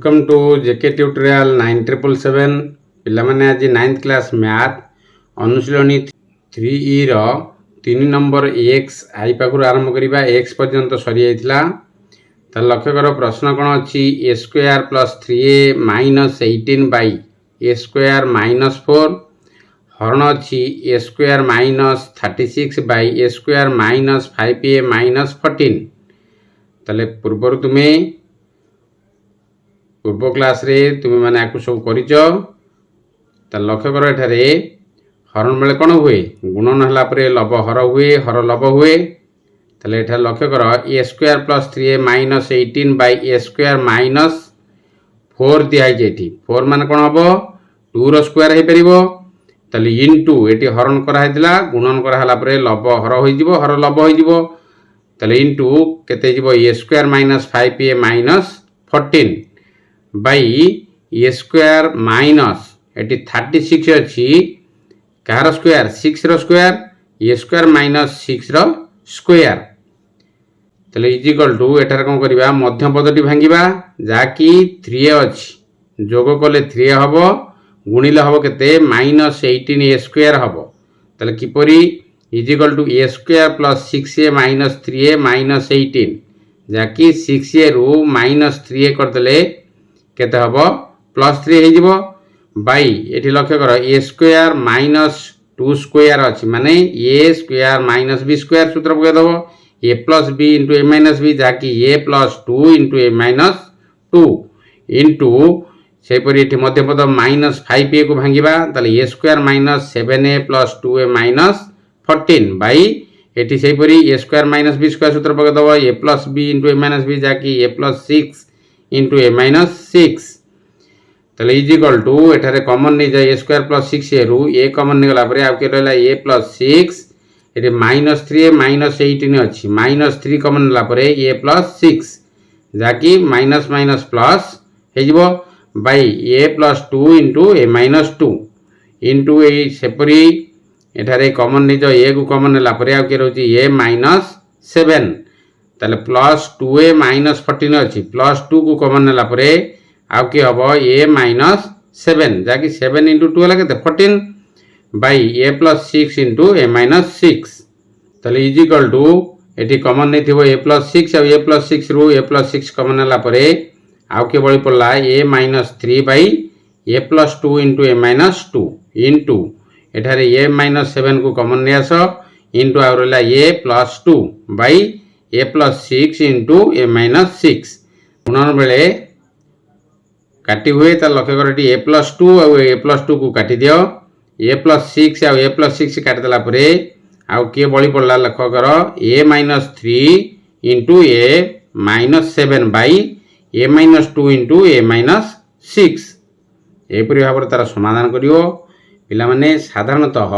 Welcome to JK tutorial 9777 पिलामाने आज 9th class math अनुशीलनी 3E रो 3 number x आई पाखु आरंभ करिबा x पर्यंत सरी जाइथिला त लक्ष्य करो प्रश्न कोन अछि a square plus 3a minus 18 by a square minus 4 हरण अछि a square minus 36 by a square minus 5a minus 14 तले पूर्व तुम्हें पूर्व क्लास रे तुम्हें माने आकु सब करिचो त लक्ष्य करो एठारे हरण बेले कोन हुए गुणन हला परे लब हर हुए हर लब हुए तले एठा लक्ष्य करो a square plus 3a minus 18 by a square minus 4 दिया जेठी 4 माने कोन हबो 2 रो स्क्वायर हे परिबो तले इनटू एठी हरण करा हेतिला गुणन करा हला परे लब हर होई जिवो हर लब होई जिवो तले इनटू केते जिवो a square minus 5a minus 14 by A square minus eighty 36 अच्छी कार स्क्वायर 6 रो स्क्वायर ए स्क्वायर माइनस 6 रो स्क्वायर तले इज इक्वल टू एटार कोन करिबा मध्य पदटी भांगिबा जाकी 3 अछि जोग कले 3 हबो गुणिले हबो केते माइनस 18 ए स्क्वायर हबो तले किपरि is equal to a square plus 6a minus 3a minus 18 जाकी 6a रु माइनस 3a कर देले केते हबो प्लस 3 हे जिवो बाई एठी लक्ष्य करो a स्क्वायर माइनस 2 स्क्वायर अछि माने a square minus b square सूत्र पके दबो a plus b into a minus b जाकी a plus 2 into a minus 2 into से परि एठी मध्य पद माइनस 5a को भांगिबा तले a square minus 7a plus 2a minus 14 by एठी से परि a square minus b square सूत्र पके दबो a plus b into a minus b जाकी a plus 6 into a minus 6 तले इज इक्वल टू एठारे कॉमन नहीं जाए a स्क्वायर प्लस 6a रु a कॉमन नहीं गला परे आ के रहला a plus 6 Ete minus 3a minus 18 अछि माइनस 3 कॉमन ला परे a प्लस 6 जाकी माइनस माइनस प्लस हे जिवो by a plus 2 into a minus 2 into a सेपरी एठारे कॉमन नहीं जाए a को कॉमन ला परे आ के रहउची a माइनस 7 ताले प्लस 2a माइनस 14 अच्छी प्लस 2 को कॉमन नेला परे आउ के हबो a माइनस 7 जाकी 7 into 2 हला केते 14 by a plus 6 into a minus 6 ताले इज इक्वल टू एठी कॉमन नै थिबो a प्लस 6 आ a प्लस 6 रु a प्लस 6 कॉमन नेला परे आउ के बळी पड़ला a minus 3 by a plus 2 into a minus 2 into एठारे a माइनस 7 को कॉमन नै आसो into आ रहला a plus 2 by a plus 6 into a minus 6 गुणन बेले काटी हुए त लक्ष्य कर a plus 2 और a plus 2 को काटी दियो a plus 6 और a plus 6 काट देला परे आउ के बळी पड़ला लक्ष्य कर a minus 3 into a minus 7 by a minus 2 into a minus 6 एपरि Bhabar तार समाधान करियो पिला माने साधारणतः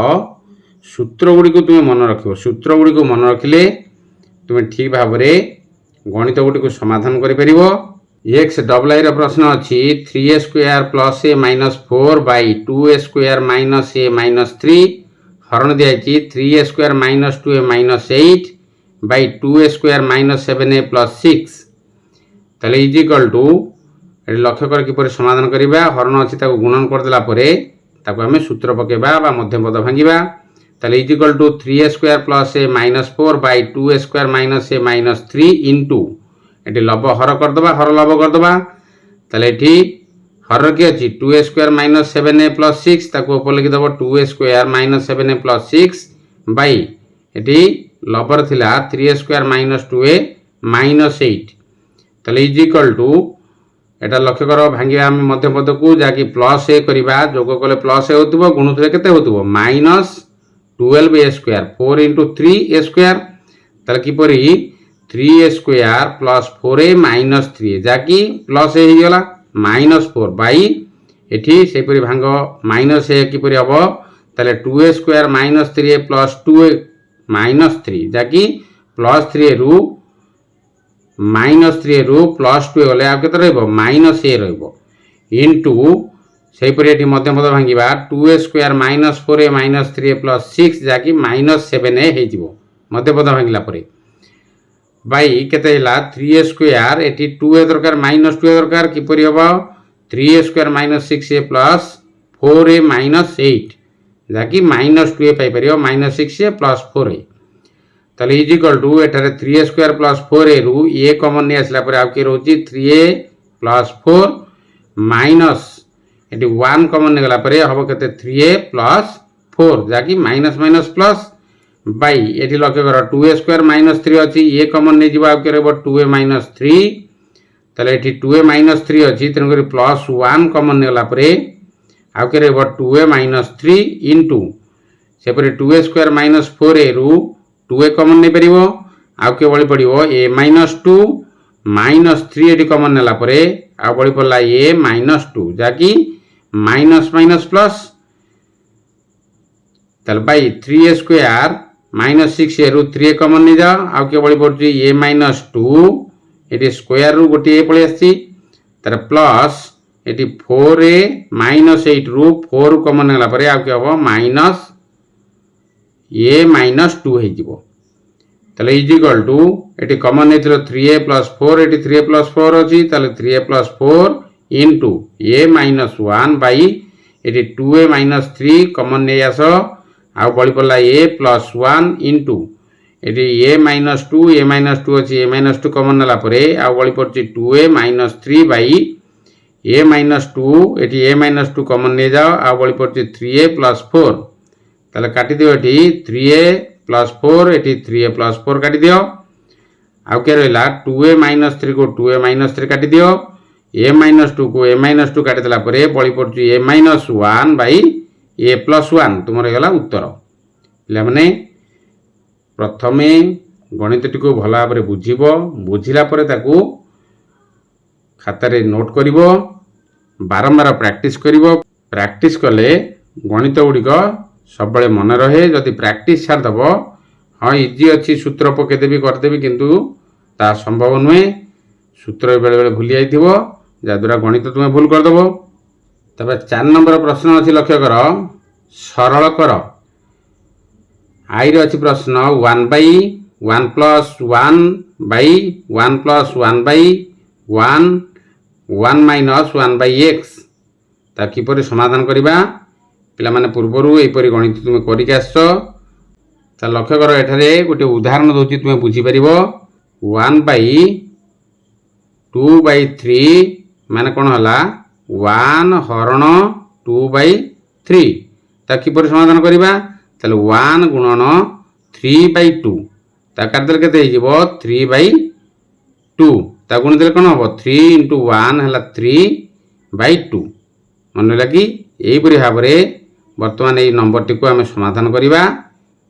सूत्र गुडी को तुमे मन रखियो सूत्र गुडी को मन रखिले तुम्हें ठीक भाव में गणित गुटी को समाधान करिपरिबो x डबल आई रो प्रश्न अछि 3a square plus a minus 4 by 2a square minus a minus 3 हरण दिया अछि 3a square minus 2a minus 8 by 2a square minus 7a plus 6 तले इज इक्वल टू लक्ष्य कर किपर समाधान करिबा हरण अछि ताको गुणन कर देला परे ताको हमें सूत्र पकेबा बा मध्य पद भांगिबा तले is equal to 3a square plus a minus 4 by 2a square minus a minus 3 into एटी लब हर कर दबा हर लब कर दबा तले एटी हर के अछि 2a square minus 7a plus 6 ताको ऊपर लिखि दबो 2a square minus 7a plus 6 by eighty लबर थिला 3a square minus 2a minus 8 तले इज इक्वल टू एटा लक्ष्य करो भांगिया हम मध्य पद को जाकी प्लस a करिबा जोग कले प्लस a होतबो गुणुथले केते होतबो minus 12a square 4 into 3a square तले किपरि 3a square plus 4a minus 3 जाकी प्लस a ही गला माइनस 4 बाई एठी सेपरि भांग माइनस a किपरि हबो तले 2a square minus 3a plus 2a minus 3 जाकी प्लस 3 रु माइनस 3 रु प्लस 2 गले आ केते रहबो माइनस a रहबो इनटू से परि मध्य पद भांगिबा 2a square minus 4a minus 3a plus 6 जाकी माइनस 7a हे जिवो मध्य पद भांगिला परे बाई केते हिला 3a स्क्वायर एटी 2a दरकार माइनस 2a दरकार किपरि हबो 3a square minus 6a plus 4a minus 8 जाकि माइनस 2a पाई परियो माइनस 6a प्लस 4a ताले इज इक्वल टू एटारे 3a स्क्वायर प्लस 4a रु a कॉमन ने आसला पर आउ के रहउची 3a प्लस 4 माइनस एटी 1 कॉमन ने गला पर हबो केते 3a प्लस 4 जाकि माइनस माइनस प्लस बाई एटी लक्ष्य कर 2a स्क्वायर माइनस 3 अच्छी ए कॉमन नहीं जीवा आउ के रहबो 2a माइनस 3 ताले एटी 2a माइनस 3 अच्छी तेनु करी प्लस 1 कॉमन ने गला पर आउ के रहबो 2a माइनस 3 इनटू से पर 2a स्क्वायर माइनस 4a रु 2a कॉमन नहीं परिबो आउ के बळी पड़िबो a minus 2 minus 3 eighty common नेला पर आउ बळी पड़ला a माइनस 2 जाकि माइनस माइनस प्लस ताले by 3a square minus 6a रु 3a कॉमन नहीं जाओ आउ के बळी पड़ची a माइनस 2 एटी स्क्वायर रु गोटे a पळी आसी तार प्लस एटी 4a माइनस 8 रु 4 कॉमन नेला पर आउ के हबो माइनस a माइनस 2 हे जिवो ताले इज इक्वल टू एटी कॉमन नेथिलो 3a प्लस 4 एटी 3a प्लस 4 अछि ताले 3a plus 4 into a minus 1 by एटी 2a माइनस 3 कॉमन नै आसो आउ बळी पड़ला a प्लस 1 इनटू एटी a माइनस 2 अछि a माइनस 2 कॉमन नेला परे आउ बळी पड़ची 2a minus 3 by a minus 2 eighty a minus 2 common नै जाओ आउ बळी पड़ची 3a प्लस 4 ताले काटी दियो एटी 3a प्लस 4 एटी 3a प्लस 4 काटी दियो आउ के रहला 2a माइनस 3 को 2a माइनस 3 काटी दियो a माइनस 2 को a माइनस 2 काटी देला परे बळी पड़ची a minus 1 by a plus 1 तुमरे गला उत्तर ले माने प्रथमे गणितटी को भला भाबरे बुझिबो बुझिला परे ताकू खाता रे नोट करिवो बारंबार प्रैक्टिस करिवो प्रैक्टिस कले गणित गुडी को सब बळे मन रहे जदि प्रैक्टिस छाड़ दबो हां इजी अछि सूत्र पके देबी कर देबी किंतु ता संभव नुहे सूत्र बेले बेले भूली जाइथिबो जा द्वारा गणित तुमे भूल कर दबो तबे 4 नंबर प्रश्न अछि लक्ष्य कर सरल कर आई रे अछि प्रश्न 1 by 1 plus 1 by 1 plus 1 by 1 1 minus 1 by x ता किपरि समाधान करिबा पिला माने पूर्वरु एपरि गणित तुमे करि के आछो ता लक्ष्य कर एठारे गोटे उदाहरण दोछि तुमे बुझी परिबो 1 बाई 2 बाई 3 माने कोन हला 1 हरण 2 बाई 3 ता किपरि समाधान करिबा ताले 1 गुणन 3 बाई 2 ता करदल केते हे जिवो 3 बाई 2 ता गुण देले कोन हबो 3 * 1 हला 3 बाई 2 मन लागी एई परि भाबरे वर्तमान एई नंबर टी को हम समाधान करिबा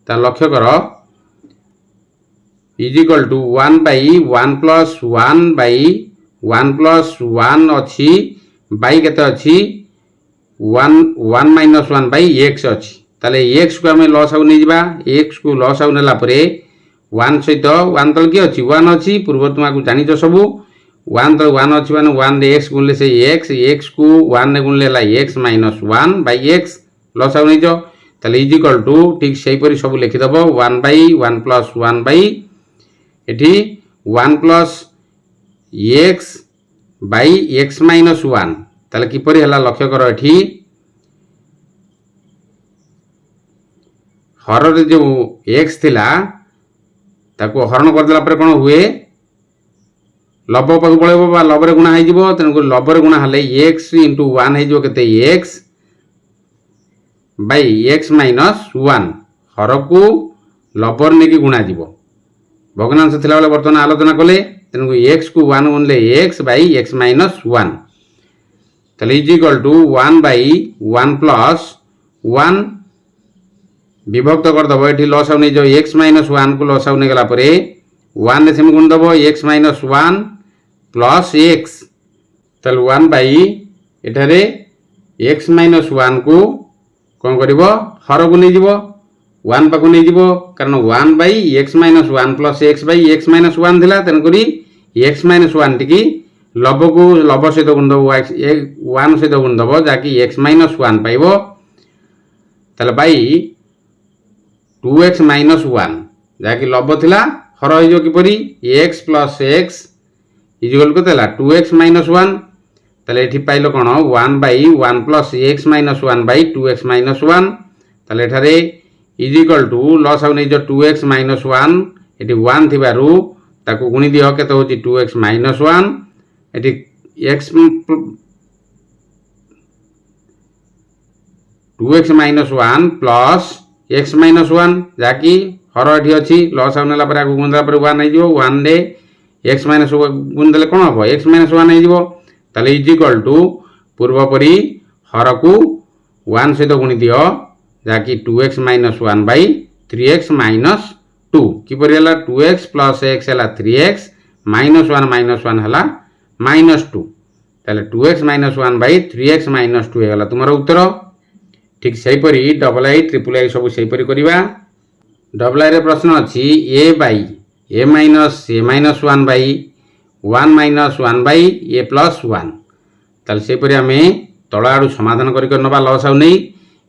ता लक्ष्य कर is equal to 1 by 1 plus 1 by 1 plus 1 अछि बाई केते अछि 1 माइनस 1 बाई x अछि ताले x को हम लॉस आउ नै जिबा x को लॉस आउ नेला परे 1 सहित 1 तल की अछि 1 अछि पूर्व तुमा को जानि छ सब 1 तल 1 अछि माने 1 रे x गुणले से x को 1 ने गुणले ला x minus 1 by x loss आउ नै जो ताले इज इक्वल टू ठीक सही परि सब लिखि दबो 1 बाई 1 प्लस 1 बाई एठी 1 plus x by x minus 1 ताले कि परि हला लक्ष्य कर एठी हर रे जो x थिला ताको हरण कर देला पर कोन हुए लब पाक पळेबो बा लब रे गुणा हे जिवो तन को लब रे गुणा हले x * 1 हे जिवो केते x बाई x माइनस 1 हर को लबर ने की गुणा जीवो भग्नांश थिला बेले वर्तमान आलोचना कले तन x को 1 गुणले x बाई x माइनस 1 तले is equal to 1 by 1 plus 1 विभक्त कर दबो एठी लॉस आउ नै जो x माइनस 1 को लॉस आउ नै गला परे 1 ने सेम गुण दबो x माइनस 1 प्लस x तल 1 बाई एठारे x माइनस 1 को कोन करिवो हर को नै जीवो 1 पाको नै जीवो कारण 1 by x minus 1 plus x by x minus 1 थिला तन करी x माइनस 1 टिकी लब को लब सहित गुण दबो 1 सहित गुण दबो जाकी x माइनस 1 पाइबो तले बाई 2x माइनस 1 जाकी लब थिला हर हो किपरि x प्लस एक्स इजिकल के 2x माइनस 1 ताले एठी pilo cone 1 by 1 plus x minus 1 by 2x minus 1 ताले एठारे इजिकल टू लॉस आउ नै जो 2x माइनस 1 एठी 1 थिबारु ताकू गुणी दियो केते होची 2x माइनस 1 एठी x 2x minus 1 plus x minus 1 जाकी हर एठी अछि लॉस आउ नेला पर आगु गुणला पर 1 नै जिवो 1 रे x माइनस 1 गुण देले कोन हबो x माइनस 1 नै जिवो ताले इजिकल टू पूर्व परी हर को 1 सहित गुणी दियो जाकी 2x minus 1 by 3x minus 2 किपरि हला 2x प्लस x हला 3x माइनस 1 हला माइनस 2 ताले 2x minus 1 by 3x minus 2 हला तुमरो उत्तर ठीक सही परी डबल आई ट्रिपल आई सब सही परी करिवा डबल आई रे प्रश्न अछि a by a minus 1 by 1 minus 1 by a plus 1 ताले सही परी हमें तळ आडू समाधान करि कर नबा लॉस आउ नै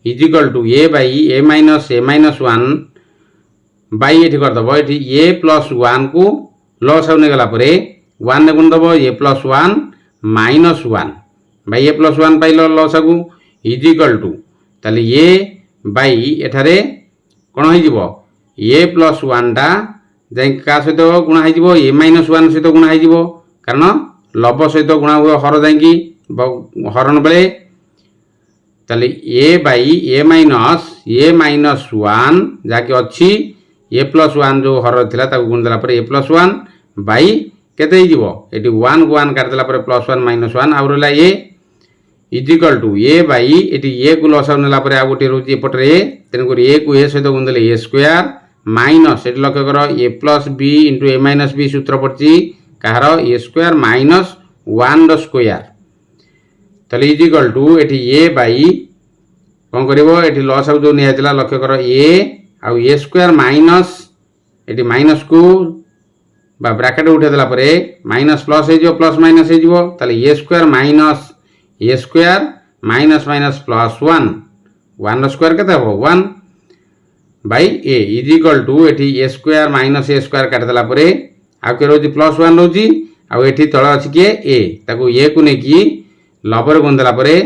is equal to a by a minus 1 by एठी कर दबो एठी a प्लस 1 को लॉस आउ नै गला परे 1 ने गुण दबो a plus 1 minus 1 by a plus 1 pilo loss आगु इजिकल टू ताले a बाई एठारे कोन होई जिवो a प्लस 1 टा जाई का सहित गुणा होई जिवो a माइनस 1 सहित गुणा होई जिवो कारण लब सहित गुणा हुए हर जाई हरण बेले ताले a बाई a माइनस 1 जाके अछि a प्लस 1 जो हर थिला ताकू गुण देला पर a प्लस 1 बाई केते होई जिवो एटी 1 को 1 काट देला पर प्लस 1 माइनस 1 आउ रहला a is equal to a by एटी a को लॉस आउ नेला पर आ गोटे रहउची एपटरे a तेन को a को a सहित गुण देले a स्क्वायर माइनस एटी लक्ष्य करो a plus b into a minus b सूत्र पड़ची कहार a स्क्वायर माइनस 1 द स्क्वायर तले इजिकल टू एटी a बाई कोन करिवो एटी लॉस आउ जो नियातिला लक्ष्य करो a आउ a स्क्वायर माइनस एटी माइनस को बा ब्रैकेट उठे देला परे माइनस प्लस हे जो प्लस माइनस हे जो तले a square minus a square minus minus plus 1 1 square केते हो 1 बाई a इजिकल टू एठी a square minus a square काट देला परे आ के रोजी प्लस 1 रोजी आ एठी तळ अछि के a ताको a को ने की लबर गुण देला परे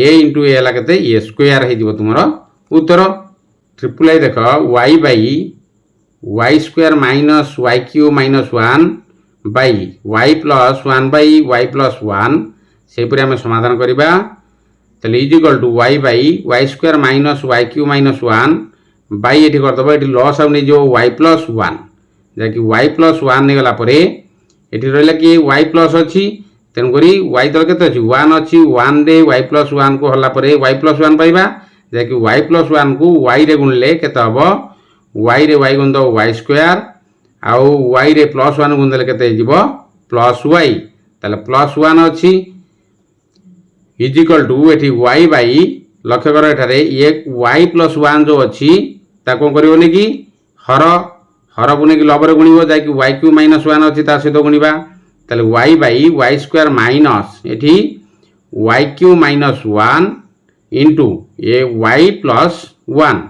a इंटू a हला केते a स्क्वायर हे जिवो तुमरो उत्तर ट्रिपल आई देखो y by y square minus y cube minus 1 by y plus 1 by y plus 1 से परि हम समाधान करिबा तले is equal to y by y square minus y cube minus 1 by एठी कर दबो एठी लॉस आउ नै जो y प्लस 1 जाकि y प्लस 1 ने गला परे एठी रहला कि y प्लस अछि तेन करी y तल केते अछि 1 अछि 1 रे y प्लस 1 को हल्ला परे y प्लस 1 पाइबा जाकि y प्लस 1 को y रे गुणले केते हबो y रे y गुण दो y स्क्वायर आउ y रे प्लस 1 गुण देले केते जिवो प्लस y ताले प्लस 1 अछि इजिकल टू एठी y बाई लक्ष्य करो एठारे एक y प्लस 1 जो अछि ता कोन करिवो ने कि हर गुणे कि लबर गुणिवो जाय कि y क्यूब माइनस 1 अछि ता सहित गुणिबा ताले y by y square minus एठी y cube minus 1 into a y plus 1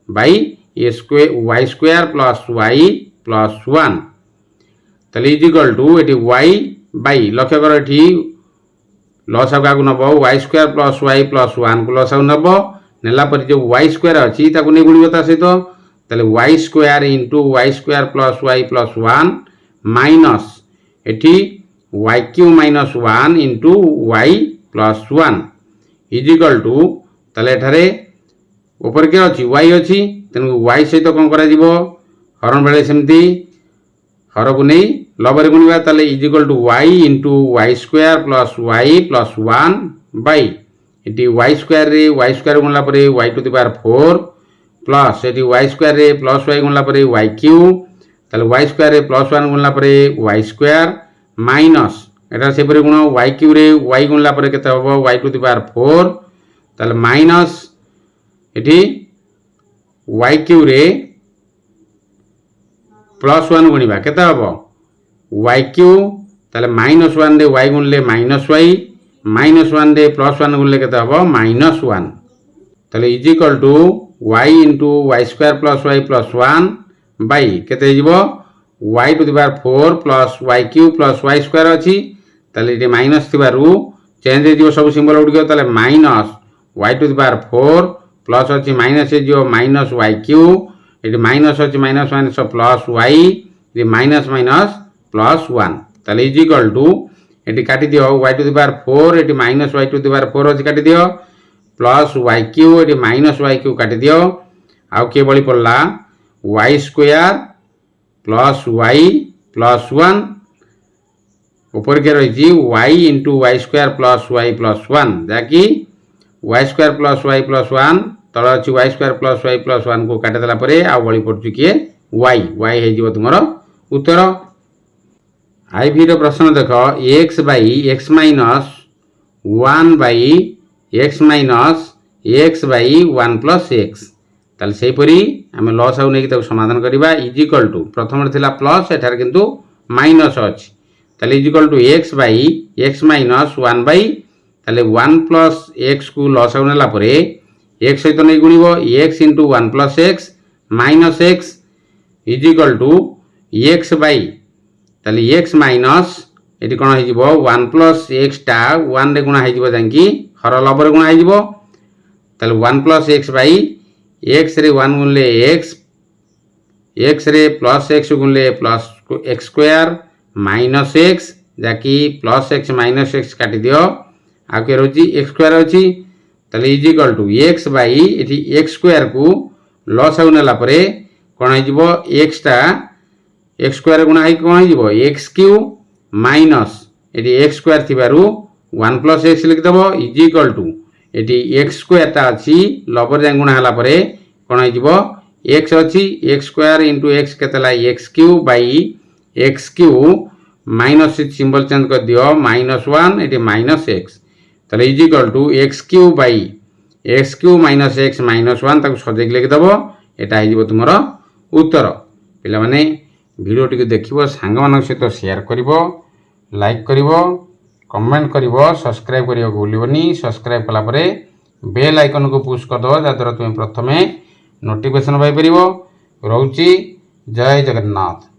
by a square y square plus y plus 1 ताले इजिकल टू एठी y बाई लक्ष्य करो एठी लॉस आउ कागु नबो y square plus y plus 1 को लॉस आउ नबो नेला पर जो y स्क्वायर अछि ताकु नै गुणिबो ता सहित ताले y square into y square plus y plus 1 minus एठी y cube minus 1 into y plus 1 is equal to ताले एठारे ऊपर के अछि y अछि तेन y सहित कोन करा जिवो हरण बेले सेमती हर को नै लबर गुणिबा ताले is equal to y into y square plus y plus 1 by एटी y स्क्वायर रे y स्क्वायर गुणला परे y to the power 4 plus एटी y स्क्वायर रे प्लस y गुणला परे y क्यूब ताले y स्क्वायर रे प्लस 1 गुणला परे y स्क्वायर माइनस एटा से परे गुण y क्यूब रे y गुणला परे केते हबो y टू द पावर 4 ताले माइनस एटी y क्यूब रे प्लस 1 गुणिबा केते हबो y क्यूब ताले माइनस 1 रे y गुणले माइनस y माइनस 1 रे प्लस 1 गुणले केते हबो माइनस 1 ताले is equal to y into y square plus y plus 1 by केते जिवो y to the power 4 plus y cube plus y square अच्छी ताले ये माइनस थिबारु चेंज हो सब सिंबल गुड़िक ताले minus y to the power 4 plus अच्छी माइनस हो माइनस वाई क्यू ये माइनस अच्छी माइनस माइनस प्लस वाई ये माइनस माइनस प्लस 1 ताले इज इक्वल टू ये काटी दियो y टू द पावर 4 ये minus y to the power 4 अच्छी काटी दियो प्लस वाई क्यू ये माइनस वाई क्यू काटी दियो आउ किए बड़ी पड़ला y square plus y plus 1 ऊपर के रही y into y square plus y plus 1 जहाँकि y square plus y plus 1 तल अच्छी y square plus y plus 1 को काटिदेला बड़ी पड़ू किए वाई वाई हो तुम उत्तर। आईवी प्रश्न देख x by x minus 1 by x minus x by 1 plus x ताले सेहीपरी आम लस आउ नहीं समाधान करवा इज इक्वल टू प्रथम प्लस एठार किंतु माइनस अच्छी ताले is equal to x by x minus 1 by ताले 1 प्लस एक्स को लस आउ नेला परे एक्स सहित नहीं गुणिब x into 1 plus x minus x is equal to x by ताले एक्स माइनस ये कौन हो 1 प्लस एक्स टा 1 रे गुणा हो जाकि हर लबर गुणा हो 1 plus x by X ray 1 गुणले एक्स रे प्लस एक्स गुणले plus x square minus x जाकि प्लस एक्स माइनस एक्स काटी दियो आगे रोची एक्स स्क्वायर अच्छी ताले is equal to x by ये एक्स स्क्वायर को लस आउ नेला परे कौन हो एक्स टा एक्स स्क्वायर गुणा हो कौन हो एक्स क्यू माइनस ये एक्स स्क्वायर थिबारु 1 प्लस एक्स लिखिदेव इज इक्वल टू ये एक्स स्क्वायर टा अच्छी लबर जाए गुणा है कौन हो एक्स अच्छी एक्स स्क्वायर इंटू एक्स के x cube by x cube minus symbol change कर दियो माइनस 1 ये माइनस एक्स ताले is equal to x cube by x cube minus x minus 1 ताको सजेक लिखिदेव यहाँ हो तुम उत्तर। पिला माने वीडियो टी देखिबो सांग मानक सहित शेयर करिवो लाइक करिवो कमेंट करिवो सब्सक्राइब करियो भूलिबनी सब्सक्राइब कला परे बेल आइकन को पुश कर दो जहाँ तुम प्रथमे नोटिफिकेशन पाई परिवो। रहउची जय जगन्नाथ।